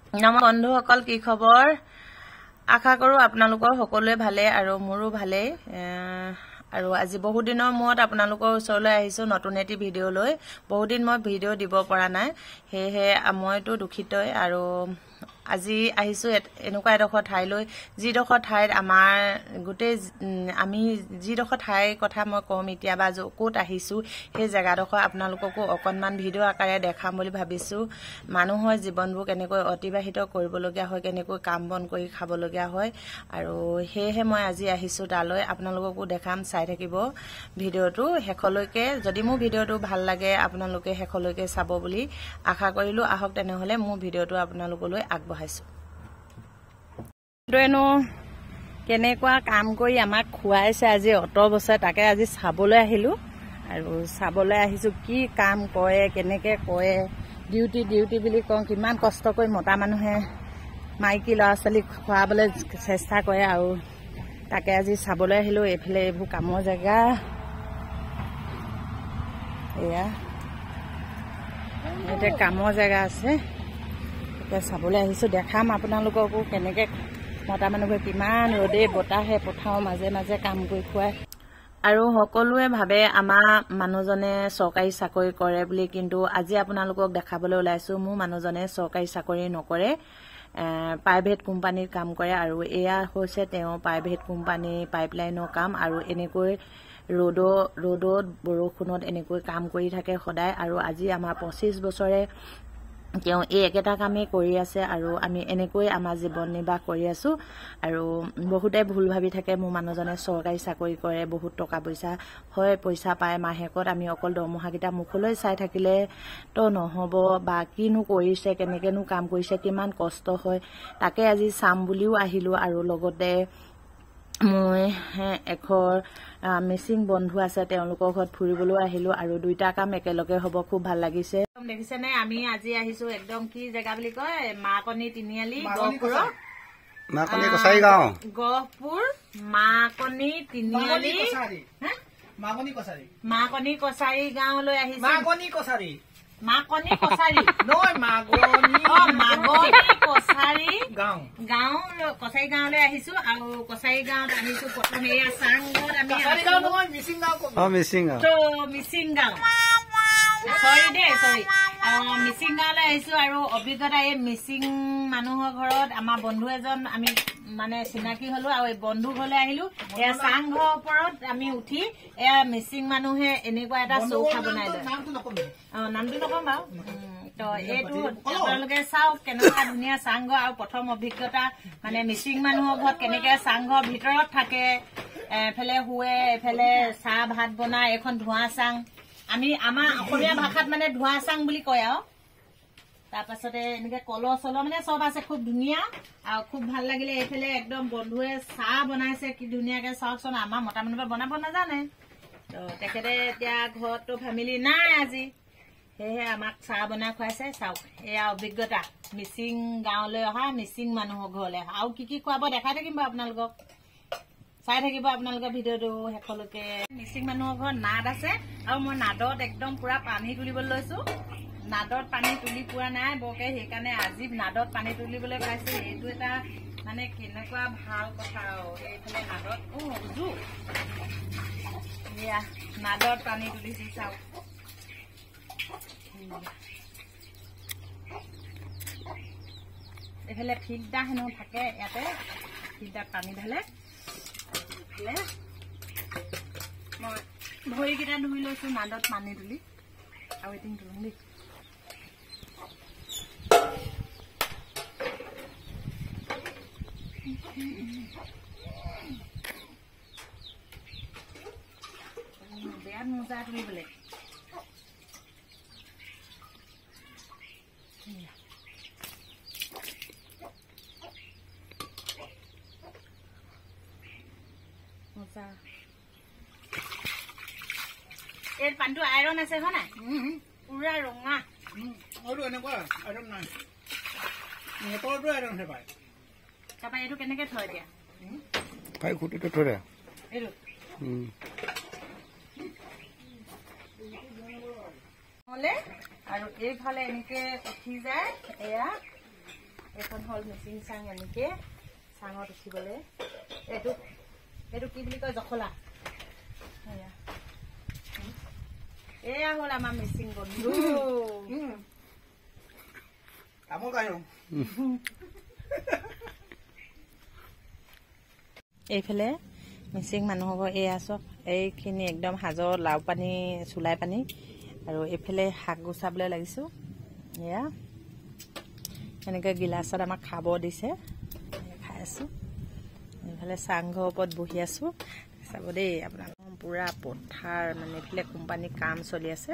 নমস্কাৰ বন্ধুসকল, কি খবৰ? আশা কৰো আপোনালোকৰ সকলোৱে ভালে আৰু মোৰো ভালে। আৰু আজি বহু দিনৰ মূৰত আপোনালোকৰ ওচৰলৈ আহিছো নতুন এটি ভিডিঅ' লৈ। বহু দিন মই ভিডিঅ' দিব পৰা নাই, সেয়েহে মইতো দুখিতই। আৰু আজি আহিছো এনেকুৱা এডোখৰ ঠাইলৈ, যিডোখৰ ঠাইত আমাৰ গোটেই আমি যিডোখৰ ঠাইৰ কথা মই ক'ম এতিয়া বা ক'ত আহিছো, সেই জেগাডোখৰ আপোনালোককো অকণমান ভিডিঅ' আকাৰে দেখাম বুলি ভাবিছো। মানুহৰ জীৱনবোৰ কেনেকৈ অতিবাহিত কৰিবলগীয়া হয়, কেনেকৈ কাম বন কৰি খাবলগীয়া হয়, আৰু সেয়েহে মই আজি আহিছো তালৈ। আপোনালোককো দেখাম, চাই থাকিব ভিডিঅ'টো শেষলৈকে। যদি মোৰ ভিডিঅ'টো ভাল লাগে আপোনালোকে শেষলৈকে চাব বুলি আশা কৰিলো। আহক তেনেহ'লে মোৰ ভিডিঅ'টো আপোনালোকলৈ আগবঢ়াইছো। এইটো কেনেকুৱা কাম কৰি আমাক খুৱাইছে আজি অত বছৰ, তাকে আজি চাবলৈ আহিলো। আৰু চাবলৈ আহিছো কি কাম কৰে, কেনেকে কৰে। ডিউটি বুলি কওঁ, কিমান কষ্ট কৰি মতা মানুহে মাইকী ল'ৰা ছোৱালীক খুৱাবলৈ চেষ্টা কৰে, আৰু তাকে আজি চাবলৈ আহিলো। এইফালে এইবোৰ কামৰ জেগা, এয়া ইয়াতে কামৰ জেগা আছে, এতিয়া চাবলৈ আহিছো। দেখাম আপোনালোককো কেনেকে মতা মানুহবোৰে কিমান ৰ'দে বতাহে পথাৰৰ মাজে মাজে কাম কৰি খুৱায়। আৰু সকলোৱে ভাবে আমাৰ মানুহজনে চৰকাৰী চাকৰি কৰে বুলি, কিন্তু আজি আপোনালোকক দেখাবলৈ ওলাইছো মোৰ মানুহজনে চৰকাৰী চাকৰি নকৰে, প্ৰাইভেট কোম্পানীত কাম কৰে। আৰু এয়া হৈছে তেওঁ প্ৰাইভেট কোম্পানী পাইপলাইনৰ কাম। আৰু এনেকৈ ৰ'দত বৰষুণত এনেকৈ কাম কৰি থাকে সদায়। আৰু আজি আমাৰ 25 বছৰে তেওঁ এই একেটা কামেই কৰি আছে, আৰু আমি এনেকৈ আমাৰ জীৱন নিৰ্বাহ কৰি আছো। আৰু বহুতে ভুল ভাবি থাকে মোৰ মানুহজনে চৰকাৰী চাকৰি কৰে, বহুত টকা পইচা হয়, পইচা পায় মাহেকত। আমি অকল দৰমহাকেইটা মুখলৈ চাই থাকিলে তো নহ'ব, বা কিনো কৰিছে, কেনেকেনো কাম কৰিছে, কিমান কষ্ট হয়, তাকে আজি চাম বুলিও আহিলো। আৰু লগতে মই এঘৰ মিচিং বন্ধু আছে, তেওঁলোকৰ ঘৰত ফুৰিবলৈও আহিলো, আৰু দুইটা কাম একেলগে হ'ব, খুব ভাল লাগিছে। দেখিছেনে, আমি আজি আহিছো একদম কি জেগা বুলি কয়, মাকনি তিনিআলি, গহপুৰ মাকনি কছাৰী গাঁও, গহপুৰ মাকনি তিনিআলি, মাকনি কছাৰী গাঁৱলৈ আহিছো। মাকনি কছাৰী নহয়, মাগনি কছাৰী গাঁও, কছাৰী গাঁৱলৈ আহিছো। আৰু কছাৰী গাঁৱত আহিছো প্ৰথম এয়া চাংঘৰত আমি মিচিং গাঁও, মিচিং গাঁৱলৈ আহিছো। আৰু অভিজ্ঞতা, এই মিচিং মানুহৰ ঘৰত আমাৰ বন্ধু এজন আমি মানে চিনাকি হলো, আৰু এই বন্ধু ঘৰলৈ আহিলো। এয়া চাংঘৰ ওপৰত আমি উঠি এয়া মিচিং মানুহে এনেকুৱা এটা চৌকা বনাই লয়। নামটো নকম বাৰু। তো এইটো আপোনালোকে চাওক কেনেকুৱা ধুনীয়া চাংঘৰ। আৰু প্ৰথম অভিজ্ঞতা মানে মিচিং মানুহৰ ঘৰত কেনেকে চাংঘৰ ভিতৰত থাকে, এফালে শুৱে, এফালে চাহ ভাত বনাই, এখন ধোঁৱা চাং, আমি আমাৰ অসমীয়া ভাষাত মানে ধোঁৱা চাং বুলি কয়। আৰু তাৰ পাছতে এনেকে কলহ চলহ মানে চব আছে, খুব ধুনীয়া আৰু খুব ভাল লাগিলে। এইফালে একদম বন্ধুৱে চাহ বনাইছে, কি ধুনীয়াকে চাওকচোন। আমাৰ মতা মানুহে বনাব নাজানে, তো তেখেতে এতিয়া ঘৰততো ফেমিলি নাই আজি, সেয়েহে আমাক চাহ বনাই খুৱাইছে। চাওক এয়া অভিজ্ঞতা, মিচিং গাঁৱলৈ অহা, মিচিং মানুহৰ ঘৰলৈ অহা। আৰু কি কি খুৱাব দেখাই থাকিম বাৰু আপোনালোকক, চাই থাকিব আপোনালোকৰ ভিডিঅ'টো শেষলৈকে। মিচিং মানুহৰ ঘৰত নাদ আছে, আৰু মই নাদত একদম পুৰা পানী তুলিবলৈ লৈছো। নাদত পানী তুলি পোৱা নাই বৰকে, সেইকাৰণে আজি নাদত পানী তুলিবলৈ পাইছো। এইটো এটা মানে কেনেকুৱা ভাল কথা। আৰু এইফালে নাদত উজু এয়া নাদত পানী তুলিছো, চাওক। এইফালে ফিল্টাৰ হেনো থাকে, ইয়াতে ফিল্টাৰত পানী ঢালে। মই ভৰিকেইটা ধুই লৈছো নাদত পানী তুলি, আৰু এদিন ধুম দেই। বেয়া মজা তুলিবলৈ। এই পানীটো আইৰণ আছে হয় নাই, পুৰা ৰঙা। এনেকুৱা আইৰণ নাই, মটৰটো আইৰণ হে পায়। তাৰপৰা এইটো কেনেকে থয় এতিয়া? খুঁটিটো থৈ দে এইটো। আৰু এইফালে এনেকে উঠি যায়, এয়া এখন হল মিচিং চাং এনেকে চাঙত উঠিবলৈ এইটো কি বুলি কয় জখলা এয়া হ'ল আমাৰ মিচিং বন্ধু এইফালে মিচিং মানুহক এয়া চব এইখিনি একদম সাজৰ লাও পানী চুলাই পানী আৰু এইফালে শাক গুচাবলৈ লাগিছোঁ এয়া এনেকৈ গিলাচত আমাক খাব দিছে খাই আছোঁ এইফালে চাংঘৰ ওপৰত বহি আছোঁ চাব দেই আপোনাৰ পুৰা পথাৰ মানে এইফালে কোম্পানীৰ কাম চলি আছে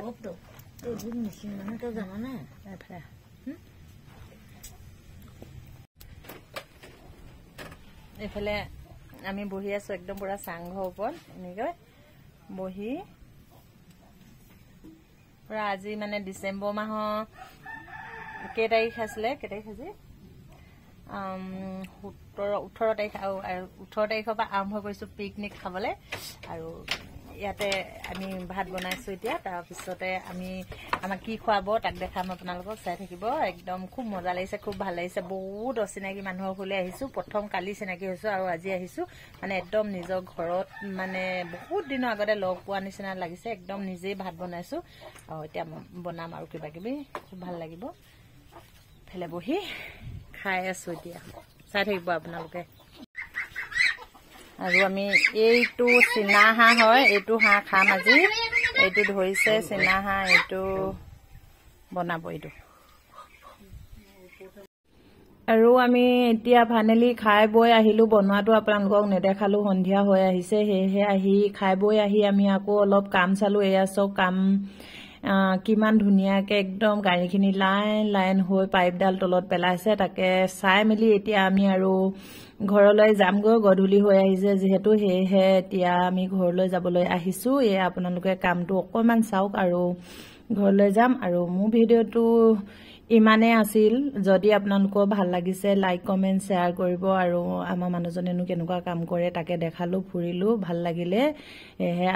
এইফালে আমি বহি আছোঁ একদম পুৰা চাংঘৰ ওপৰত এনেকৈ বহি পুৰা আজি মানে ডিচেম্বৰ মাহৰ কেই তাৰিখ আছিলে 18 তাৰিখ আৰু 18 তাৰিখৰ পৰা আৰম্ভ কৰিছোঁ পিকনিক খাবলৈ আৰু ইয়াতে আমি ভাত বনাইছোঁ এতিয়া তাৰপিছতে আমাক কি খুৱাব তাক দেখাম আপোনালোকক চাই থাকিব একদম খুব মজা লাগিছে খুব ভাল লাগিছে বহুত অচিনাকি মানুহৰ ঘৰলৈ আহিছোঁ প্ৰথম কালি চিনাকি হৈছোঁ আৰু আজি আহিছোঁ মানে একদম নিজৰ ঘৰত মানে বহুত দিনৰ আগতে লগ পোৱা নিচিনা লাগিছে একদম নিজেই ভাত বনাইছোঁ আৰু এতিয়া বনাম আৰু কিবা কিবি খুব ভাল লাগিব ফেলে বহি খাই আছোঁ এতিয়া চাই থাকিব আপোনালোকে আৰু আমি এইটো চীনা হাঁহ হয় এইটো হাঁহ খাম আজি এইটো ধৰিছে চীনা হাঁহ এইটো বনাব এইটো আৰু আমি এতিয়া ফাইনেলি খাই বৈ আহিলোঁ বনোৱাটো আপোনালোকক নেদেখালোঁ সন্ধিয়া হৈ আহিছে সেয়েহে আহি খাই বৈ আহি আমি আকৌ অলপ কাম চালোঁ এয়া চব কাম কিমান ধুনীয়াকৈ একদম গাড়ীখিনি লাইন হৈ পাইপডাল তলত পেলাইছে তাকে চাই মেলি এতিয়া আমি আৰু ঘৰলৈ যামগৈ গধূলি হৈ আহিছে যিহেতু সেয়েহে এতিয়া আমি ঘৰলৈ যাবলৈ আহিছোঁ এয়া আপোনালোকে কামটো অকণমান চাওক আৰু ঘৰলৈ যাম আৰু মোৰ ভিডিঅ'টো ইমানেই আছিল যদি আপোনালোকৰ ভাল লাগিছে লাইক কমেণ্ট শ্বেয়াৰ কৰিব আৰু আমাৰ মানুহজনেনো কেনেকুৱা কাম কৰে তাকে দেখালোঁ ফুৰিলোঁ ভাল লাগিলে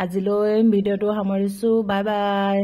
আজিলৈ ভিডিঅ'টো সামৰিছোঁ বাই বাই